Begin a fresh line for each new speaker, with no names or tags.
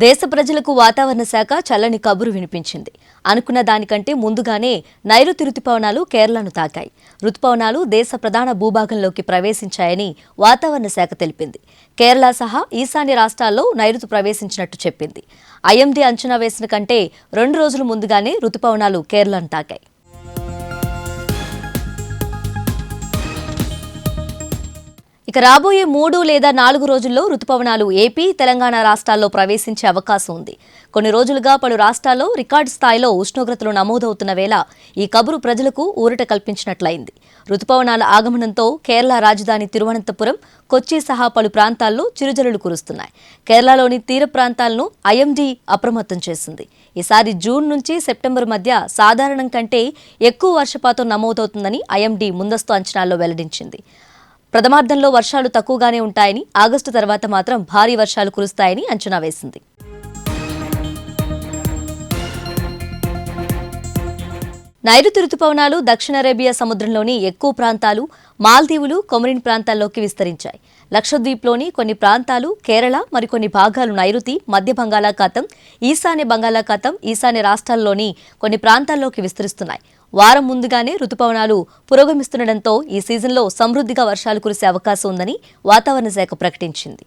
దేశ ప్రజలకు వాతావరణ శాఖ చల్లని కబురు వినిపించింది. అనుకున్న దానికంటే ముందుగానే నైరుతి రుతుపవనాలు కేరళను తాకాయి. రుతుపవనాలు దేశ ప్రధాన భూభాగంలోకి ప్రవేశించాయని వాతావరణ శాఖ తెలిపింది. కేరళ సహా ఈశాన్య రాష్ట్రాల్లో నైరుతి ప్రవేశించినట్టు చెప్పింది. ఐఎండీ అంచనా వేసిన కంటే 2 రోజుల ముందుగానే రుతుపవనాలు కేరళను తాకాయి. ఇక రాబోయే 3 లేదా 4 రోజుల్లో రుతుపవనాలు ఏపీ, తెలంగాణ రాష్ట్రాల్లో ప్రవేశించే అవకాశం ఉంది. కొన్ని రోజులుగా పలు రాష్ట్రాల్లో రికార్డు స్థాయిలో ఉష్ణోగ్రతలు నమోదవుతున్న వేళ ఈ కబురు ప్రజలకు ఊరట కల్పించినట్లయింది. రుతుపవనాల ఆగమనంతో కేరళ రాజధాని తిరువనంతపురం, కొచ్చి సహా పలు ప్రాంతాల్లో చిరుజల్లులు కురుస్తున్నాయి. కేరళలోని తీర ప్రాంతాలను ఐఎండీ అప్రమత్తం చేసింది. ఈసారి జూన్ నుంచి సెప్టెంబర్ మధ్య సాధారణం కంటే ఎక్కువ వర్షపాతం నమోదవుతుందని ఐఎండీ ముందస్తు అంచనాల్లో వెల్లడించింది. ప్రథమార్థంలో వర్షాలు తక్కువగానే ఉంటాయని, ఆగస్టు తర్వాత మాత్రం భారీ వర్షాలు కురుస్తాయని అంచనా వేసింది. నైరుతి రుతుపవనాలు దక్షిణ అరేబియా సముద్రంలోని ఎక్కువ ప్రాంతాలు, మాల్దీవులు, కొమరిన్ ప్రాంతాల్లోకి విస్తరించాయి. లక్షద్వీప్లోని కొన్ని ప్రాంతాలు, కేరళ, మరికొన్ని భాగాలు నైరుతి, మధ్య బంగాళాఖాతం, ఈశాన్య బంగాళాఖాతం, ఈశాన్య రాష్ట్రాల్లోని కొన్ని ప్రాంతాల్లోకి విస్తరిస్తున్నాయి. వారం ముందుగానే రుతుపవనాలు పురోగమిస్తుండటంతో ఈ సీజన్లో సమృద్ధిగా వర్షాలు కురిసే అవకాశం ఉందని వాతావరణ శాఖ ప్రకటించింది.